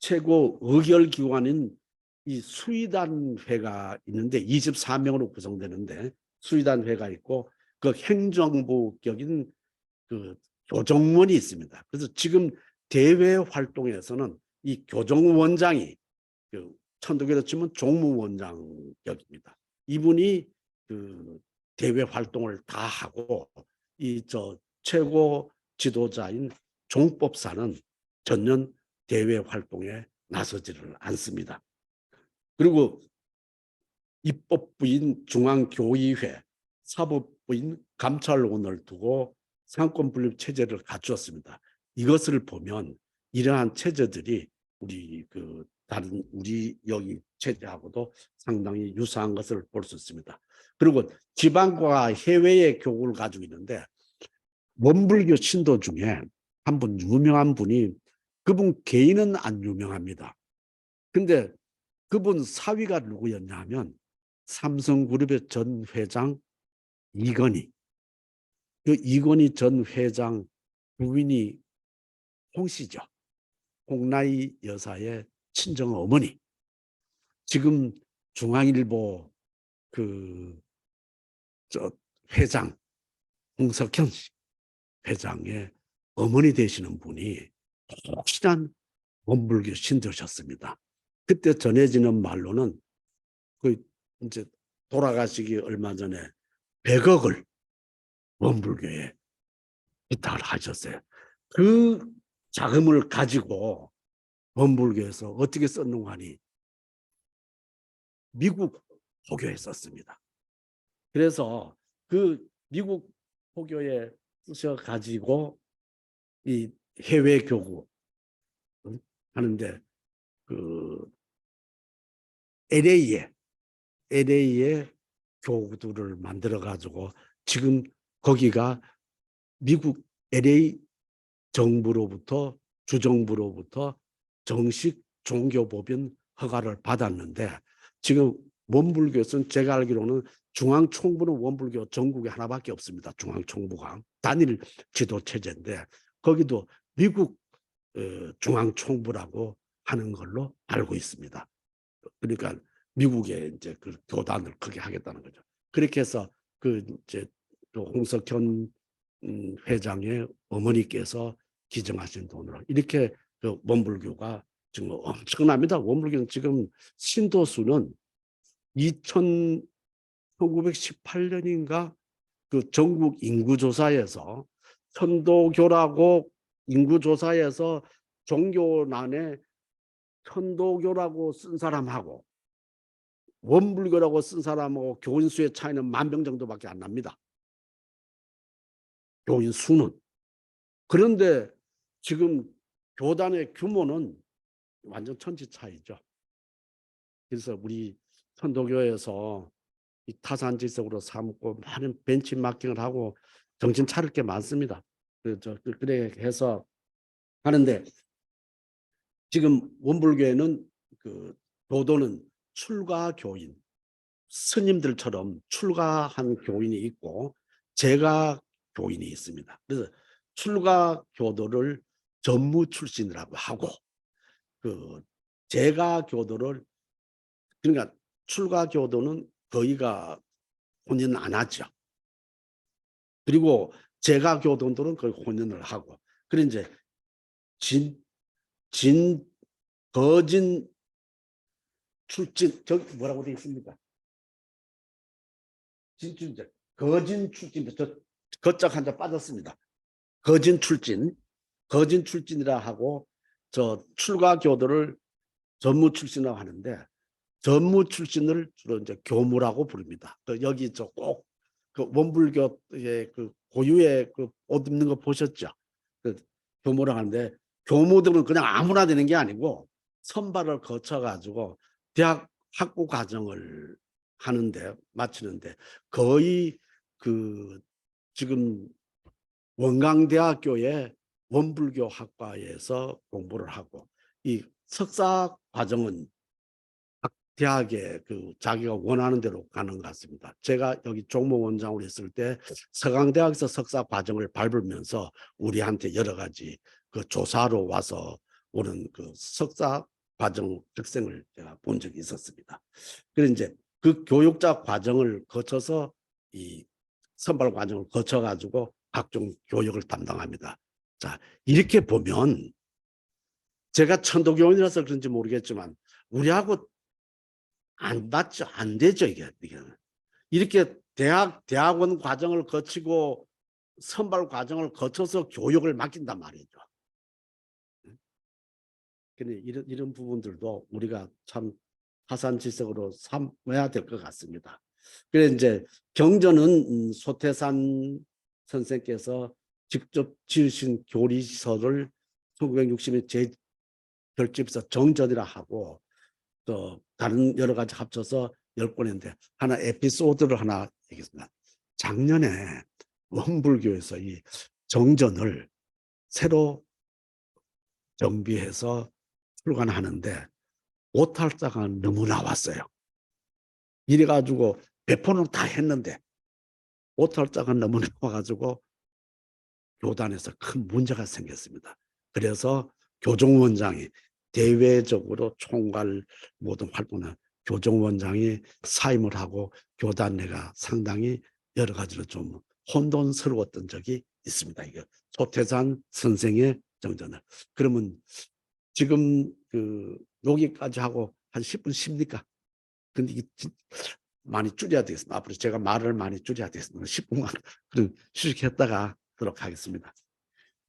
최고 의결기관인 이 수의단회가 있는데 24명으로 구성되는데 수의단회가 있고 그 행정부격인 그 교정원이 있습니다. 그래서 지금 대외 활동에서는 이 교정원장이 그 천도교로 치면 종무원장격입니다. 이분이 그 대외 활동을 다 하고 이 최고 지도자인 종법사는 전년 대외 활동에 나서지를 않습니다. 그리고 입법부인 중앙교의회, 사법부인 감찰원을 두고 상권 분립 체제를 갖추었습니다. 이것을 보면 이러한 체제들이 우리 그 다른 우리 여기 체제하고도 상당히 유사한 것을 볼 수 있습니다. 그리고 지방과 해외의 교구를 가지고 있는데 원불교 신도 중에 한 분 유명한 분이 그분 개인은 안 유명합니다. 근데 그분 사위가 누구였냐 하면 삼성그룹의 전 회장 이건희. 그 이건희 전 회장 부인이 홍씨죠. 홍나희 여사의 친정 어머니. 지금 중앙일보 회장 홍석현 회장의 어머니 되시는 분이 확실한 원불교 신도셨습니다. 그때 전해지는 말로는 그 이제 돌아가시기 얼마 전에 100억을 원불교에 부탁을 하셨어요. 그 자금을 가지고 원불교에서 어떻게 썼는가 하니 미국 포교에 썼습니다. 그래서 그 미국 포교에 쓰셔가지고 이 해외 교구 하는데 그 LA에 교구들을 만들어 가지고 지금 거기가 미국 LA 정부로부터 주정부로부터 정식 종교법인 허가를 받았는데 지금 원불교에서는 제가 알기로는 중앙총부는 원불교 전국에 하나밖에 없습니다. 중앙총부가 단일 지도 체제인데 거기도 미국 중앙총부라고 하는 걸로 알고 있습니다. 그러니까 미국에 이제 그 교단을 크게 하겠다는 거죠. 그렇게 해서 그 이제 홍석현 회장의 어머니께서 기증하신 돈으로 이렇게 그 원불교가 지금 엄청납니다. 원불교는 지금 신도수는 1918년인가 그 전국 인구조사에서 천도교라고 인구조사에서 종교란에 천도교라고 쓴 사람하고 원불교라고 쓴 사람하고 교인 수의 차이는 10,000명 정도밖에 안 납니다. 교인 수는. 그런데 지금 교단의 규모는 완전 천지 차이죠. 그래서 우리 천도교에서 이 타산지석으로 삼고 많은 벤치마킹을 하고 정신 차릴 게 많습니다. 그래 해서 하는데 지금 원불교에는 그 교도는 출가 교인, 스님들처럼 출가한 교인이 있고 재가 교인이 있습니다. 그래서 출가 교도를 전무 출신이라고 하고 그 재가 교도를 그러니까 출가 교도는 거의가 혼인 안 하죠. 그리고 재가 교도들은 거의 혼인을 하고 그래 이제 거진 출진 저기 뭐라고 되어 있습니까? 진출자 거진 출진 저 거짝 한자 빠졌습니다. 거진 출진이라 하고 저 출가 교도를 전무 출신이라고 하는데 전무 출신을 주로 이제 교무라고 부릅니다. 여기 저 꼭 그 원불교의 그 고유의 그 옷 입는 거 보셨죠? 그 교무라고 하는데 교무들은 그냥 아무나 되는 게 아니고 선발을 거쳐 가지고 대학 학부 과정을 하는데 마치는데 거의 그 지금 원광대학교의 원불교 학과에서 공부를 하고 이 석사 과정은 각 대학에 그 자기가 원하는 대로 가는 것 같습니다. 제가 여기 종무원장으로 있을 때 서강대학에서 석사 과정을 밟으면서 우리한테 여러 가지 그 조사로 와서 오는 그 석사 과정 학생을 제가 본 적이 있었습니다. 그래서 이제 그 교육자 과정을 거쳐서 이 선발 과정을 거쳐 가지고 각종 교육을 담당합니다. 자, 이렇게 보면 제가 천도교인이라서 그런지 모르겠지만 우리하고 안 맞죠. 안 되죠, 이게. 이렇게 대학원 과정을 거치고 선발 과정을 거쳐서 교육을 맡긴단 말이죠. 근데 이런 부분들도 우리가 참 타산지석으로 삼아야 될 것 같습니다. 그래서 이제 경전은 소태산 선생께서 직접 지으신 교리서를 1960년 별집에서 정전이라 하고 또 다른 여러 가지 합쳐서 10권인데 하나 에피소드를 하나 얘기했습니다. 작년에 원불교에서 이 정전을 새로 정비해서 출간하는데 오탈자가 너무 나왔어요. 이래가지고 배포는 다 했는데 오탈자가 너무 나와가지고 교단에서 큰 문제가 생겼습니다. 그래서 교종원장이 대외적으로 총괄 모든 활동을 교종원장이 사임을 하고 교단 내가 상당히 여러 가지로 좀 혼돈스러웠던 적이 있습니다. 이거 소태산 선생의 정전을. 그러면 지금 그 여기까지 하고 한 10분 쉽니까? 근데 이게 많이 줄여야 되겠습니다. 앞으로 제가 말을 많이 줄여야 되겠습니다. 10분만 그럼 휴식했다가 하도록 하겠습니다.